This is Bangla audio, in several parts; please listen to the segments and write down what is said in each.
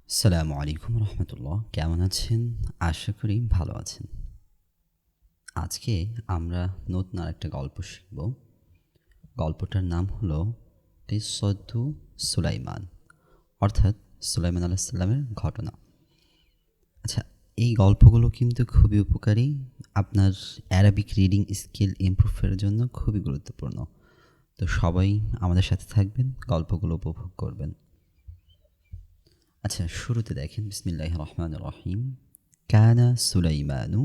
আসসালামু আলাইকুম রহমতুল্লাহ। কেমন আছেন? আশা করি ভালো আছেন। আজকে আমরা নতুন আরেকটা গল্প শিখব। গল্পটার নাম হলো কিসসাতু সুলাইমান, অর্থাৎ সুলাইমান আলাইহিস সালামের ঘটনা। আচ্ছা, এই গল্পগুলো কিন্তু খুবই উপকারী, আপনার অ্যারাবিক রিডিং স্কিল ইমপ্রুভের জন্য খুবই গুরুত্বপূর্ণ। তো সবাই আমাদের সাথে থাকবেন, গল্পগুলো উপভোগ করবেন। আচ্ছা, শুরুতে দেখেন, বিসমিল্লাহির রহমানির রহিম। কানা সুলাইমানু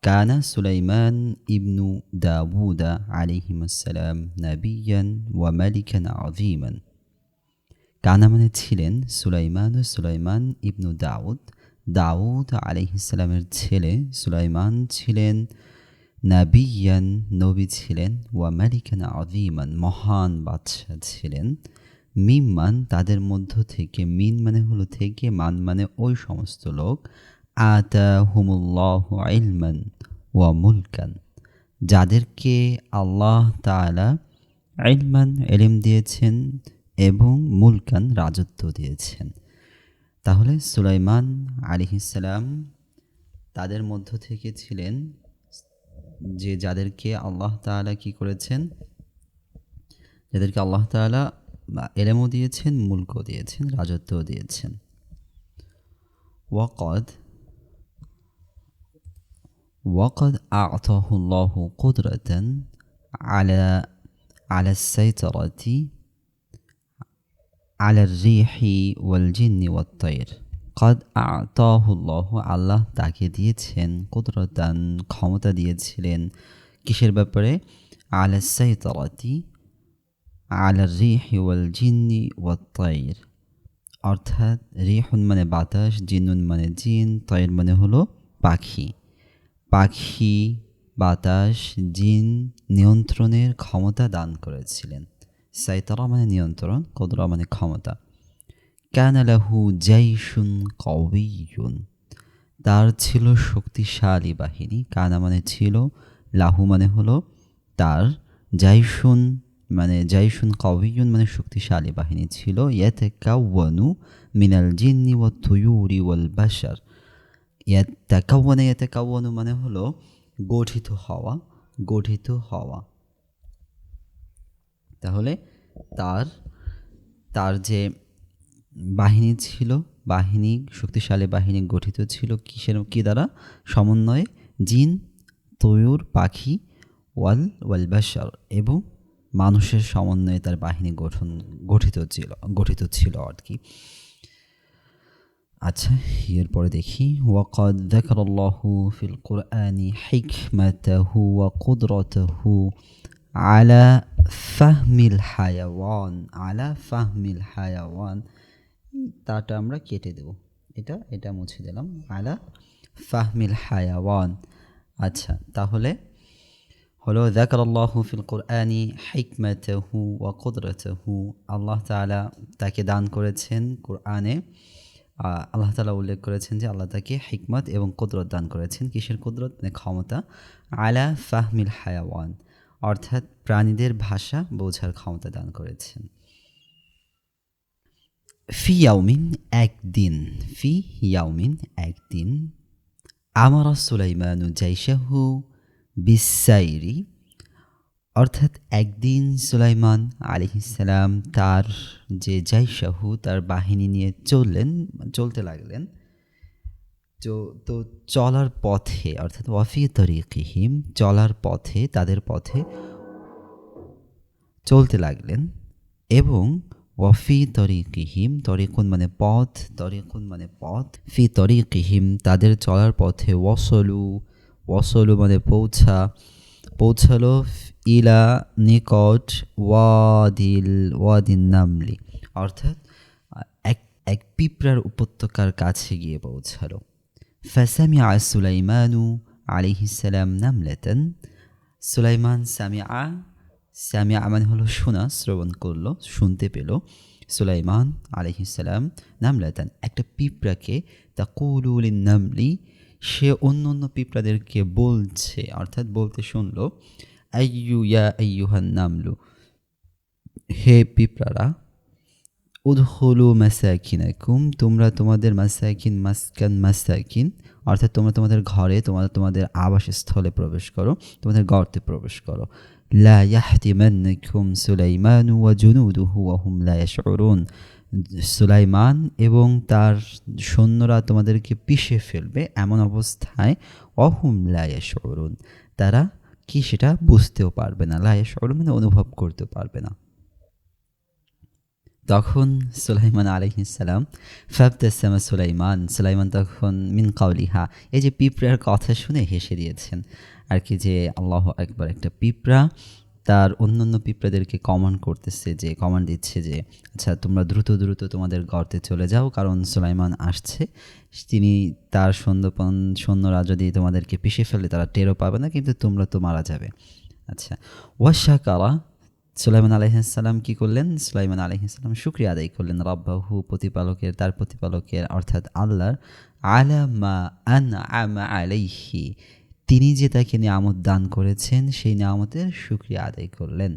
কানা সুলাইমান ইবনু দাউদা আলাইহিমুসসালাম নাবিয়ান ওয়া মালিকান আযীমান। কানা মানে ছিলেন, সুলাইমান ইবনু দাউদ আলাইহিসসালামের ছেলে সুলাইমান ছিলেন, নাবিয়ান নবী ছিলেন, ওয়া মালিকান আযীমান মহান বাদশাহ ছিলেন, মিম্মান তাদের মধ্য থেকে, মিন মানে হলো থেকে, মান মানে ওই সমস্ত লোক, আতাহুমুল্লাহু ইলমান ওয়া মুলকান যাদেরকে আল্লাহ তাআলা ইলমান ইলম দিয়েছেন এবং মুলকান রাজত্ব দিয়েছেন। তাহলে সুলাইমান আলাইহিস সালাম তাদের মধ্য থেকে ছিলেন যে যাদেরকে আল্লাহ তাআলা কি করেছেন, যাদেরকে আল্লাহ তাআলা ইলমও দিয়েছেন, মুলকও দিয়েছেন, রাজত্বও দিয়েছেন। ওয়াকাদ وقد أعطاه الله قدرة على السيطرة على الريح والجن والطير। قد أعطاه الله আল্লাহ তাকে দিয়েছেন, কুদরতান ক্ষমতা দিয়েছিলেন, কিসের ব্যাপারে? على السيطرة على الريح والجن والطير, অর্থাৎ রিহুন মানে বাতাস, জিন্নুন মানে জিন, তয়ের মানে হলো পাখি। পাখি, বাতাস, জিন নিয়ন্ত্রণের ক্ষমতা দান করেছিলেন। সাইতারা মানে নিয়ন্ত্রণ, কুদরা মানে ক্ষমতা। কানা লাহু জাইশুন কওয়িয়ুন, তার ছিল শক্তিশালী বাহিনী। কানা মানে ছিল, লাহু মানে হলো তার, জাইশুন কওয়িয়ুন মানে শক্তিশালী বাহিনী ছিল। ইয়াতাকাওয়ানু মিনাল জিন্নি ওয়াত তুয়ুরি ওয়াল বাশার। ইয়াতাকাওয়ানু মানে হলো গঠিত হওয়া। তাহলে তার যে বাহিনী ছিল, শক্তিশালী বাহিনী গঠিত ছিল কি দ্বারা? সমন্বয়ে জিন, তয়ুর পাখি, ওয়াল বাশার এবং মানুষের সমন্বয়ে তার বাহিনী গঠিত ছিল আর কি। আচ্ছা, এরপরে দেখি, ওয়াকাদ যাকারাল্লাহু ফিল কুরআনি হিকমাতাহু ওয়া কুদরাতাহু আলা ফাহমিল হায়াওয়ান। তাটা আমরা কেটে দেব, এটা মুছে দিলাম। আলা ফাহমিল হায়াওয়ান। আচ্ছা, তাহলে হলো যাকারাল্লাহু ফিল কুরআনি হিকমাতাহু ওয়া কুদরাতাহু, আল্লাহ তাআলা তাকে দান করেছেন কুরআনে। আল্লাহ তাআলা উল্লেখ করেছেন যে আল্লাহ তাকে হিকমত এবং কুদরত দান করেছেন। কিসের কুদরত? মানে ক্ষমতা। আলা ফাহমিল হায়াওয়ান, অর্থাৎ প্রাণীদের ভাষা বোঝার ক্ষমতা দান করেছেন। ফি ইয়াউমিন একদিন, আমারা সুলাইমানু জাইশাহু বিসাইরি, অর্থাৎ একদিন সুলাইমান আলাইহিস সালাম তার যে জাইশাহু, তার বাহিনী নিয়ে চলতে লাগলেন। তো চলার পথে, অর্থাৎ ওয়াফি তরিকিহিম, চলার পথে, তাদের পথে চলতে লাগলেন। এবং ওয়াফি তরিকিহিম, তরিকুন মানে পথ, ফি তরিকিহিম তাদের চলার পথে, ওয়াসলু মানে পৌঁছালো, ইলা নিকট, ওয়াদিন নামলি, অর্থাৎ এক পিঁপড়ার উপত্যকার কাছে গিয়ে পৌঁছালো। ফাসামিআ সুলাইমানু আলাইহিস সালাম নামলাতান, সুলাইমান সামিআ মানে হলো শোনা, শ্রবণ করলো, শুনতে পেল। সুলাইমান আলাইহিস সালাম নামলাতান একটা পিঁপড়াকে, তাকুলু লিন নামলি, সে অন্য পিঁপড়াদেরকে বলছে, অর্থাৎ বলতে শুনলো, আইয়ুহান নামলু, হে পিঁপড়ারা, উদখুলু মাসাকিনাকুম, তোমরা তোমাদের মাসাকিন, মাসকান মাসাকিন অর্থাৎ তোমরা তোমাদের ঘরে, তোমাদের আবাসস্থলে প্রবেশ করো, তোমাদের গর্তে প্রবেশ করো। লা ইয়াহতিমান্নাকুম সুলাইমানু ওয়া জুনুদুহু ওয়া হুম লা ইয়াশউরুন, সুলাইমান এবং তার সৈন্যরা তোমাদেরকে পিষে ফেলবে এমন অবস্থায়, ওয়াহুম লা ইয়াশউরুন, তারা কি সেটা বুঝতেও পারবে না। লা ইয়াশউরুন মানে অনুভব করতেও পারবে না। তখন সুলাইমান আলাইহিসসালাম, ফাবতাসামা সুলাইমান তখন মিন কাওলিহা, এই যে পিঁপড়ার কথা শুনে হেসে দিয়েছেন আর কি, যে আল্লাহু আকবার, একটা পিঁপড়া তার অন্যান্য পিঁপড়াদেরকে কমান্ড দিচ্ছে যে আচ্ছা তোমরা দ্রুত দ্রুত তোমাদের গর্তে চলে যাও, কারণ সুলাইমান আসছে, তিনি তার সৈন্যরা যদি তোমাদেরকে পিষে ফেলে তারা টেরও পাবে না, কিন্তু তোমরা তো মারা যাবে। আচ্ছা, ওয়াশাকারা, সুলাইমান আলাইহিসসালাম কি করলেন? সুলাইমান আলাইহিসসালাম শুকরিয়া আদায় করলেন রাব্বাহু, তার প্রতিপালকের অর্থাৎ আল্লাহর, আলা মা আনআমা আলাইহি, তিনি যে তাকে নিয়ামত দান করেছেন সেই নিয়ামতের শুকরিয়া আদায় করলেন।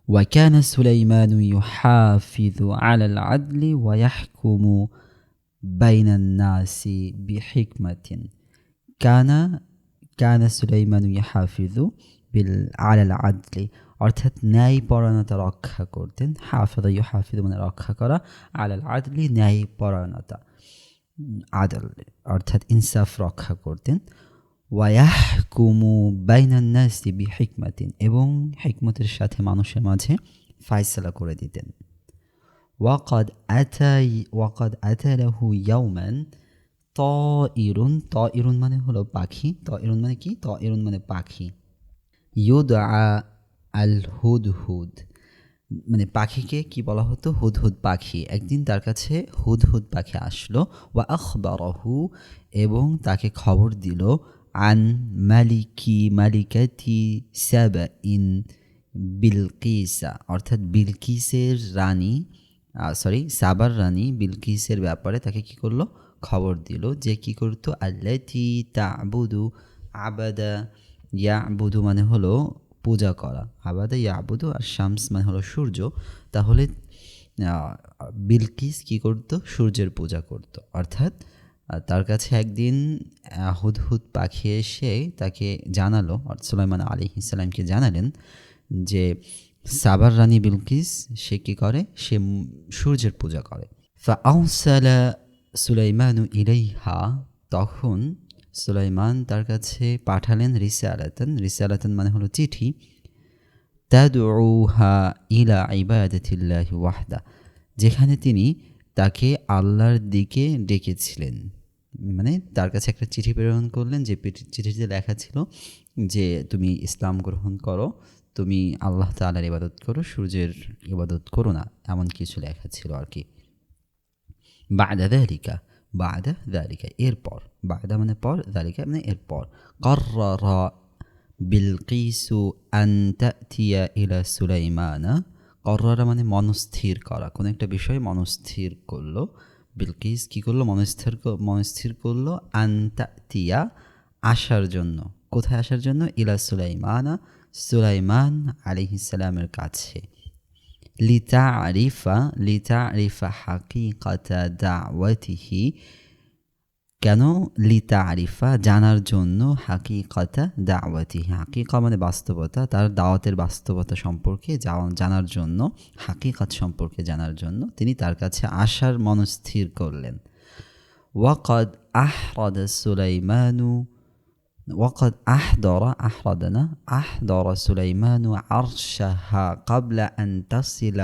ওয়া কানা সুলাইমানু ইউহাফিযু আলাল আদলি ওয়া ইয়াহকুমু বাইনান নাসি বিহিকমাতিন। কানা সুলাইমানু ইউহাফিযু আলাল আদলি, অর্থাৎ ন্যায়পরায়ণতা রক্ষা করতেন। হাফিযা ইউহাফিযু মানে রক্ষা করা, আলাল আদলি ন্যায়পরায়ণতা, আদল অর্থাৎ ইনসাফ রক্ষা করতেন। ওয়ায়াহকুমু বাইনান নাসি বিহিকমাতিন, এবং হিকমতের সাথে মানুষের মাঝে ফায়সালা করে দিতেন। ওয়াকাদ আতালাহু ইয়াওমান তায়িরুন মানে হলো পাখি, তায়িরুন মানে কি? তায়িরুন মানে পাখি, ইউদআ আল হুদহুদ মানে পাখিকে কি বলা হতো? হুদহুদ পাখি। একদিন তার কাছে হুদহুদ পাখি আসলো, ওয়া আখবারাহু, এবং তাকে খবর দিল, আন মালিকাতি সাবাইন বিলকিসা, অর্থাৎ বিলকিসের রানী, সাবার রানী বিলকিসের ব্যাপারে তাকে কি করলো? খবর দিল, যে কি করতো? আল্লাতি তা'বুদু, আবাদা ইয়াবুদু মানে হলো পূজা করা, আবাদা ইয়াবুদু, আর শামস মানে হলো সূর্য। তাহলে বিলকিস কি করতো? সূর্যের পূজা করত। অর্থাৎ তার কাছে একদিন হুদহুদ পাখি এসে তাকে জানালো, সুলাইমান আলাইহিসসালামকে জানালেন যে সাবার রানী বিলকিস সে কি করে? সে সূর্যের পূজা করে। ফাআরসালা সুলাইমানু ইলাইহা, তখন সুলাইমান তার কাছে পাঠালেন রিসালাতান মানে হলো চিঠি, তাদউহা ইলা ইবাদাতিল্লাহি ওয়াহদা, যেখানে তিনি তাকে আল্লাহর দিকে ডেকেছিলেন। মানে তার কাছে একটা চিঠি প্রেরণ করলেন, যে চিঠিতে লেখা ছিল যে তুমি ইসলাম গ্রহণ করো, তুমি আল্লাহ তাআলার ইবাদত করো, সূর্যের ইবাদত করো না, এমন কিছু লেখা ছিল আর কি। বা'দা যালিকা এরপর, বা'দা মানে পর, যালিকা মানে এরপর, ক্বাররারা বিলকিসু আন তা'তিয়া ইলা সুলাইমানা, ক্বাররারা মানে মনস্থির করা, কোন একটা বিষয় মনস্থির করলো। বিলকিস কি করলো? মনস্থির করলো, আন তা'তিয়া আসার জন্য, কোথায় আসার জন্য? ইলা সুলাইমানা, সুলাইমান আলাইহিস সালামের কাছে। লিতারিফা হাকিকাতা দাওয়াতিহি, কেন? লিতারিফা জানার জন্য, হাকিকাতা দাওয়াতিহি, হাকিকা মানে বাস্তবতা, তার দাওয়াতের বাস্তবতা সম্পর্কে জানার জন্য, হাকিকাত সম্পর্কে জানার জন্য তিনি তার কাছে আসার মনস্থির করলেন। ওয়াকাদ আহরাদা সুলাইমানু, وقد أحضر سليمان عرشها قبل أن تصل,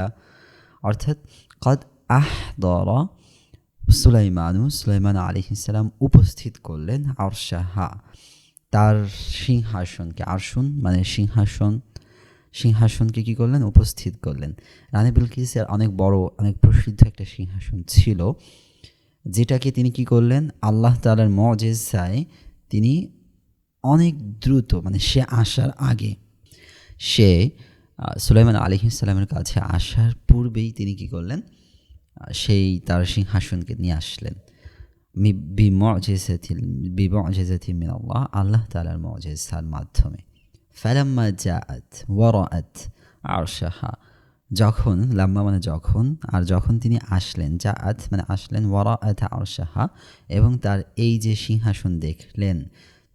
অর্থাৎ قد أحضر সুলাইমান আলাইহিসসালাম উপস্থিত করলেন, আরশাহা তার সিংহাসনকে, আরশুন মানে সিংহাসনকে কি করলেন? উপস্থিত করলেন। রানী বিলকিসের অনেক বড়, অনেক প্রসিদ্ধ একটা সিংহাসন ছিল, যেটাকে তিনি কি করলেন? আল্লাহ তাআলার মুজিজায় তিনি অনেক দ্রুত, মানে সে আসার আগে, সে সুলাইমান আলাইহিসসালামের কাছে আসার পূর্বেই তিনি কি করলেন? সেই তার সিংহাসনকে নিয়ে আসলেন। বিমুজিজাতিন মিনাল্লাহ, আল্লাহ তাআলার মুজিজার মাধ্যমে। ফালাম্মা জাআত ওয়া রাআত আরশাহা, যখন, লাম্মা মানে যখন, আর যখন তিনি আসলেন, জাআত মানে আসলেন, ওয়ারাআত আরশাহা এবং তার এই যে সিংহাসন দেখলেন,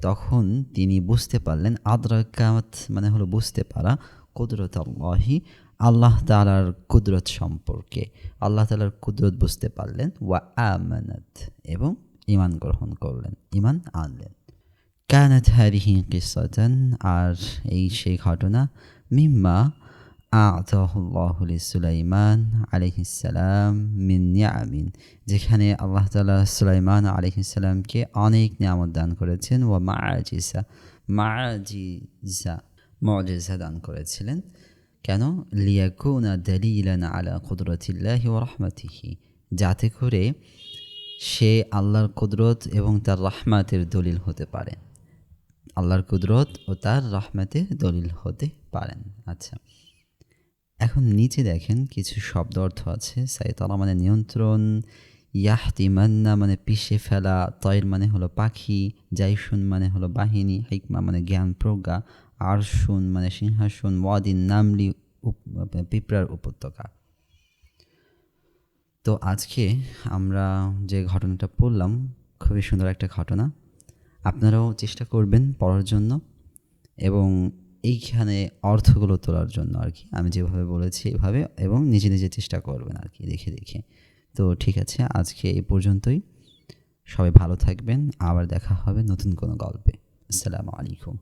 তখন তিনি বুঝতে পারলেন, আদরাকাত মানে হলো বুঝতে পারা, কুদরত আল্লাহি আল্লাহ তাআলার কুদরত সম্পর্কে, আল্লাহ তাআলার কুদরত বুঝতে পারলেন, ওয়া আমানাত এবং ঈমান গ্রহণ করলেন, ঈমান আনলেন। কানাত হাদিহি কিসসাতান আর এই সেই ঘটনা, মিম্মা আ'তাহুল্লাহু লিসুলাইমান আলাইহিস সালাম মিন নিআমিন, যেখানে আল্লাহ তাআলা সুলাইমান আলাইহিস সালামকে অনেক নিয়ামত দান করেছেন, ওয়া মুআজিজা দান করেছিলেন। কেন? লিয়াকুনা দালিলান আলা কুদরতিল্লাহি ওয়া রাহমাতিহি, যাতে করে সে আল্লাহর কুদরত এবং তার রাহমাতের দলিল হতে পারে, আল্লাহর কুদরত ও তার রাহমাতের দলিল হতে পারেন। আচ্ছা, এখন নিচে দেখেন কিছু শব্দ অর্থ আছে। সাইতারা মানে নিয়ন্ত্রণ, ইয়াহতিমান্না মানে পিষে ফেলা, তয়ের মানে হলো পাখি, জাইশুন মানে হলো বাহিনী, হিকমা মানে জ্ঞান প্রজ্ঞা, আরশুন মানে সিংহাসন, ওয়াদিন নামলি পিঁপড়ার উপত্যকা। তো আজকে আমরা যে ঘটনাটা পড়লাম, খুবই সুন্দর একটা ঘটনা। আপনারাও চেষ্টা করবেন পড়ার জন্য এবং এইখানে অর্থগুলো তোলার জন্য আর কি, আমি যেভাবে বলেছি এভাবে, এবং নিজে নিজে চেষ্টা করবেন আর কি, দেখে দেখে। তো ঠিক আছে, আজকে এই পর্যন্তই। সবাই ভালো থাকবেন, আবার দেখা হবে নতুন কোনো গল্পে। আসসালামু আলাইকুম।